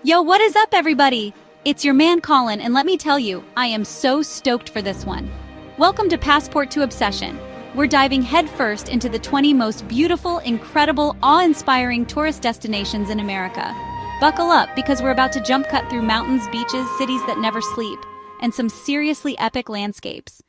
Yo, what is up, everybody? It's your man Colin, and let me tell you, I am so stoked for this one. Welcome to Passport to Obsession. We're diving headfirst into the 20 most beautiful, incredible, awe-inspiring tourist destinations in America. Buckle up, because we're about to jump cut through mountains, beaches, cities that never sleep, and some seriously epic landscapes.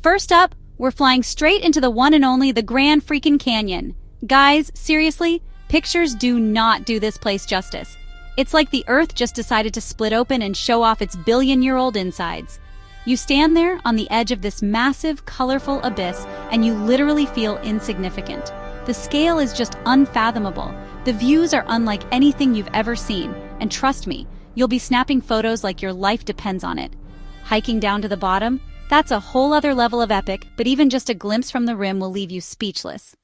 First up, we're flying straight into the one and only the Grand freaking Canyon. Guys, seriously? Pictures do not do this place justice. It's like the Earth just decided to split open and show off its billion-year-old insides. You stand there on the edge of this massive, colorful abyss, and you literally feel insignificant. The scale is just unfathomable. The views are unlike anything you've ever seen, and trust me, you'll be snapping photos like your life depends on it. Hiking down to the bottom? That's a whole other level of epic, but even just a glimpse from the rim will leave you speechless.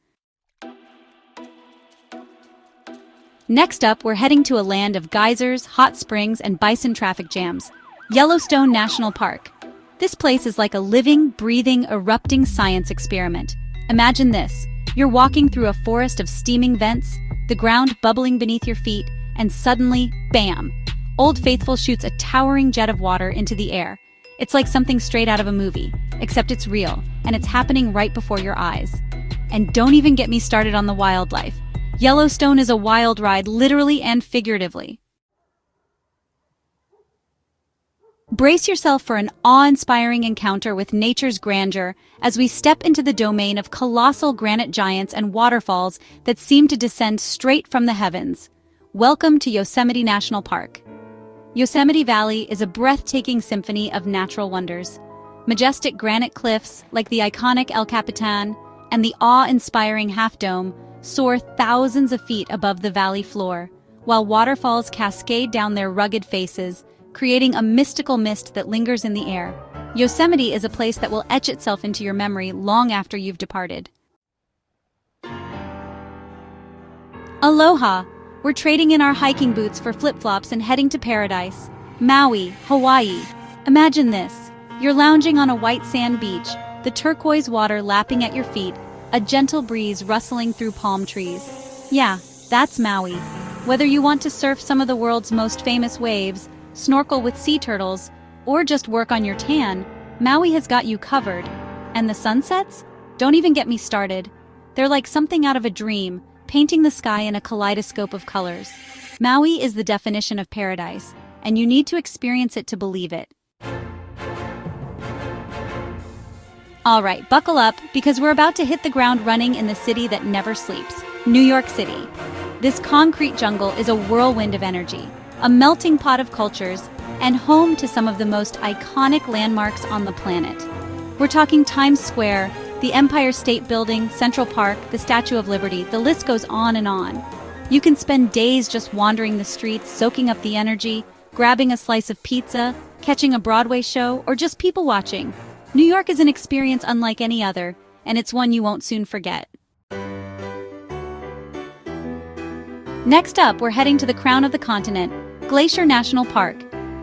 Next up, we're heading to a land of geysers, hot springs, and bison traffic jams. Yellowstone National Park. This place is like a living, breathing, erupting science experiment. Imagine this. You're walking through a forest of steaming vents, the ground bubbling beneath your feet, and suddenly, bam! Old Faithful shoots a towering jet of water into the air. It's like something straight out of a movie, except it's real, and it's happening right before your eyes. And don't even get me started on the wildlife. Yellowstone is a wild ride, literally and figuratively. Brace yourself for an awe-inspiring encounter with nature's grandeur as we step into the domain of colossal granite giants and waterfalls that seem to descend straight from the heavens. Welcome to Yosemite National Park. Yosemite Valley is a breathtaking symphony of natural wonders. Majestic granite cliffs, like the iconic El Capitan, and the awe-inspiring Half Dome, soar thousands of feet above the valley floor, while waterfalls cascade down their rugged faces, creating a mystical mist that lingers in the air. Yosemite is a place that will etch itself into your memory long after you've departed. Aloha! We're trading in our hiking boots for flip-flops and heading to paradise. Maui, Hawaii. Imagine this. You're lounging on a white sand beach, the turquoise water lapping at your feet, a gentle breeze rustling through palm trees. Yeah, that's Maui. Whether you want to surf some of the world's most famous waves, snorkel with sea turtles, or just work on your tan, Maui has got you covered. And the sunsets? Don't even get me started. They're like something out of a dream, painting the sky in a kaleidoscope of colors. Maui is the definition of paradise, and you need to experience it to believe it. All right, buckle up, because we're about to hit the ground running in the city that never sleeps, New York City. This concrete jungle is a whirlwind of energy, a melting pot of cultures, and home to some of the most iconic landmarks on the planet. We're talking Times Square, the Empire State Building, Central Park, the Statue of Liberty, the list goes on and on. You can spend days just wandering the streets, soaking up the energy, grabbing a slice of pizza, catching a Broadway show, or just people watching. New York is an experience unlike any other, and it's one you won't soon forget. Next up, we're heading to the crown of the continent, Glacier National Park.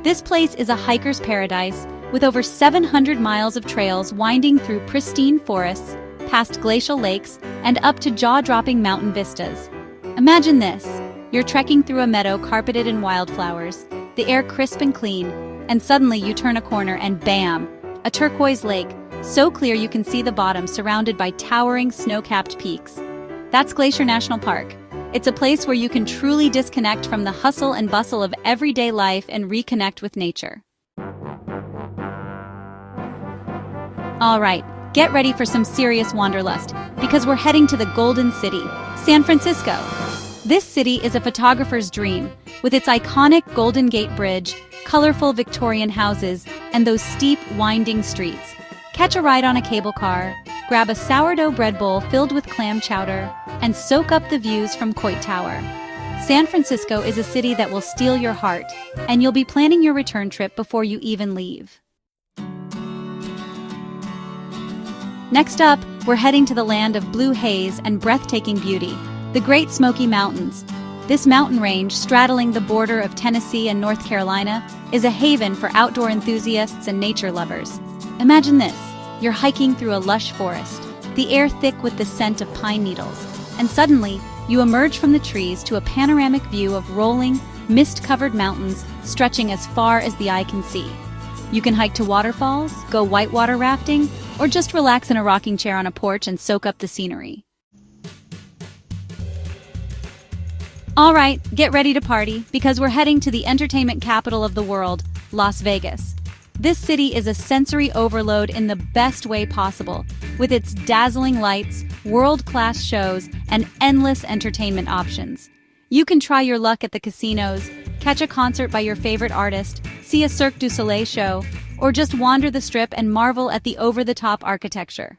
This place is a hiker's paradise, with over 700 miles of trails winding through pristine forests, past glacial lakes, and up to jaw-dropping mountain vistas. Imagine this. You're trekking through a meadow carpeted in wildflowers, the air crisp and clean, and suddenly you turn a corner and bam! A turquoise lake, so clear you can see the bottom, surrounded by towering snow-capped peaks. That's Glacier National Park. It's a place where you can truly disconnect from the hustle and bustle of everyday life and reconnect with nature. All right, get ready for some serious wanderlust, because we're heading to the Golden City, San Francisco. This city is a photographer's dream, with its iconic Golden Gate Bridge, colorful Victorian houses, and those steep, winding streets. Catch a ride on a cable car, grab a sourdough bread bowl filled with clam chowder, and soak up the views from Coit Tower. San Francisco is a city that will steal your heart, and you'll be planning your return trip before you even leave. Next up, we're heading to the land of blue haze and breathtaking beauty, the Great Smoky Mountains. This mountain range, straddling the border of Tennessee and North Carolina, is a haven for outdoor enthusiasts and nature lovers. Imagine this. You're hiking through a lush forest, the air thick with the scent of pine needles, and suddenly, you emerge from the trees to a panoramic view of rolling, mist-covered mountains stretching as far as the eye can see. You can hike to waterfalls, go whitewater rafting, or just relax in a rocking chair on a porch and soak up the scenery. All right, get ready to party, because we're heading to the entertainment capital of the world, Las Vegas. This city is a sensory overload in the best way possible, with its dazzling lights, world-class shows, and endless entertainment options. You can try your luck at the casinos, catch a concert by your favorite artist, see a Cirque du Soleil show, or just wander the Strip and marvel at the over-the-top architecture.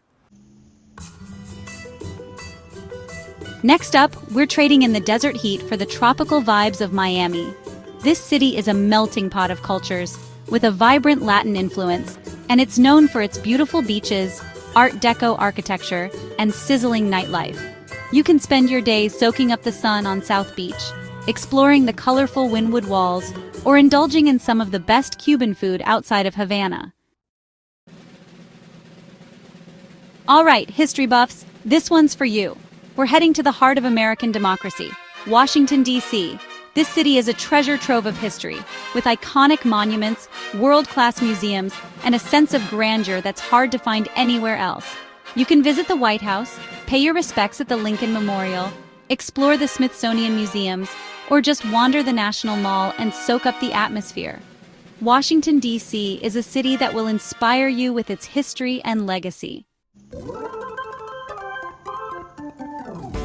Next up, we're trading in the desert heat for the tropical vibes of Miami. This city is a melting pot of cultures, with a vibrant Latin influence, and it's known for its beautiful beaches, Art Deco architecture, and sizzling nightlife. You can spend your days soaking up the sun on South Beach, exploring the colorful windwood walls, or indulging in some of the best Cuban food outside of Havana. All right, history buffs, this one's for you. We're heading to the heart of American democracy, Washington, D.C. This city is a treasure trove of history, with iconic monuments, world-class museums, and a sense of grandeur that's hard to find anywhere else. You can visit the White House, pay your respects at the Lincoln Memorial, explore the Smithsonian museums, or just wander the National Mall and soak up the atmosphere. Washington, D.C. is a city that will inspire you with its history and legacy.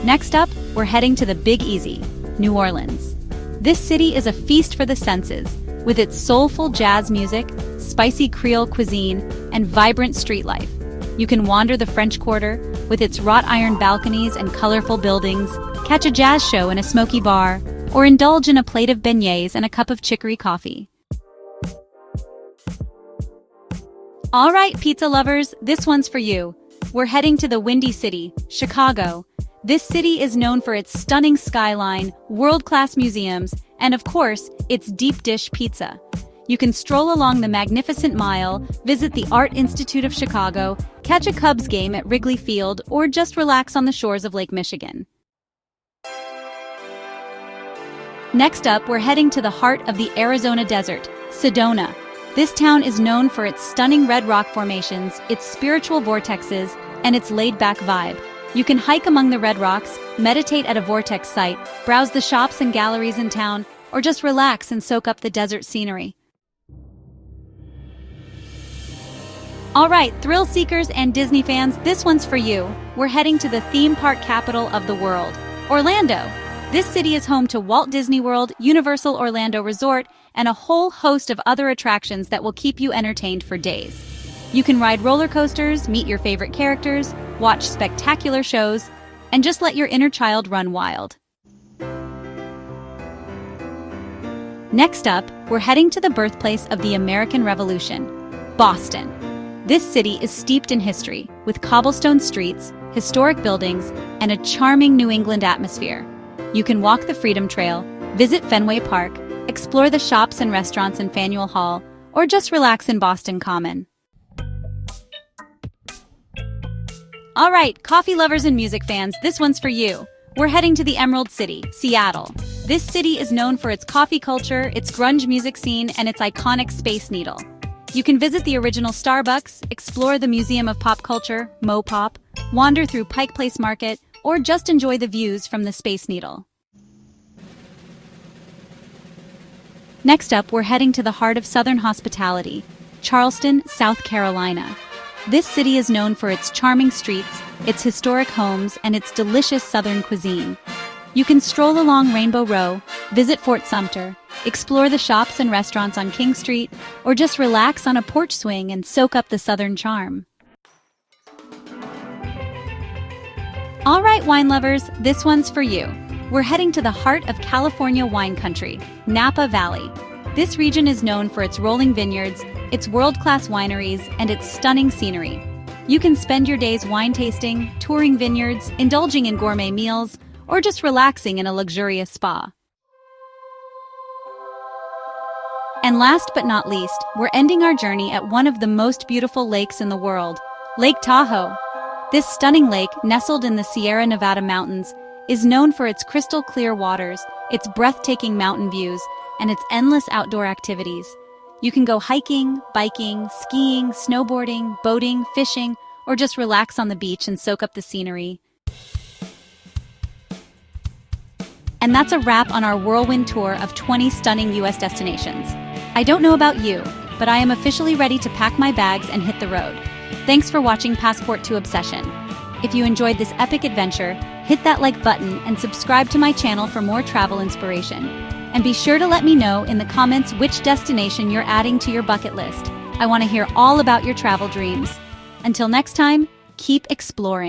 Next up, we're heading to the Big Easy, New Orleans. This city is a feast for the senses, with its soulful jazz music, spicy Creole cuisine, and vibrant street life. You can wander the French Quarter, with its wrought iron balconies and colorful buildings, catch a jazz show in a smoky bar, or indulge in a plate of beignets and a cup of chicory coffee. All right, pizza lovers, this one's for you. We're heading to the Windy City, Chicago. This city is known for its stunning skyline, world-class museums, and of course, its deep dish pizza. You can stroll along the Magnificent Mile, visit the Art Institute of Chicago, catch a Cubs game at Wrigley Field, or just relax on the shores of Lake Michigan. Next up, we're heading to the heart of the Arizona desert, Sedona. This town is known for its stunning red rock formations, its spiritual vortexes, and its laid-back vibe. You can hike among the red rocks, meditate at a vortex site, browse the shops and galleries in town, or just relax and soak up the desert scenery. All right, thrill seekers and Disney fans, this one's for you. We're heading to the theme park capital of the world, Orlando. This city is home to Walt Disney World, Universal Orlando Resort, and a whole host of other attractions that will keep you entertained for days. You can ride roller coasters, meet your favorite characters, watch spectacular shows, and just let your inner child run wild. Next up, we're heading to the birthplace of the American Revolution, Boston. This city is steeped in history, with cobblestone streets, historic buildings, and a charming New England atmosphere. You can walk the Freedom Trail, visit Fenway Park, explore the shops and restaurants in Faneuil Hall, or just relax in Boston Common. All right, coffee lovers and music fans, this one's for you. We're heading to the Emerald City, Seattle. This city is known for its coffee culture, its grunge music scene, and its iconic Space Needle. You can visit the original Starbucks, explore the Museum of Pop Culture, Mopop, wander through Pike Place Market, or just enjoy the views from the Space Needle. Next up, we're heading to the heart of Southern hospitality, Charleston, South Carolina. This city is known for its charming streets, its historic homes, and its delicious Southern cuisine. You can stroll along Rainbow Row, visit Fort Sumter, explore the shops and restaurants on King Street, or just relax on a porch swing and soak up the Southern charm. All right, wine lovers, this one's for you. We're heading to the heart of California wine country, Napa Valley. This region is known for its rolling vineyards, its world-class wineries, and its stunning scenery. You can spend your days wine tasting, touring vineyards, indulging in gourmet meals, or just relaxing in a luxurious spa. And last but not least, we're ending our journey at one of the most beautiful lakes in the world, Lake Tahoe. This stunning lake, nestled in the Sierra Nevada mountains, is known for its crystal-clear waters, its breathtaking mountain views, and its endless outdoor activities. You can go hiking, biking, skiing, snowboarding, boating, fishing, or just relax on the beach and soak up the scenery. And that's a wrap on our whirlwind tour of 20 stunning US destinations. I don't know about you, but I am officially ready to pack my bags and hit the road. Thanks for watching Passport to Obsession. If you enjoyed this epic adventure, hit that like button and subscribe to my channel for more travel inspiration. And be sure to let me know in the comments which destination you're adding to your bucket list. I want to hear all about your travel dreams. Until next time, keep exploring.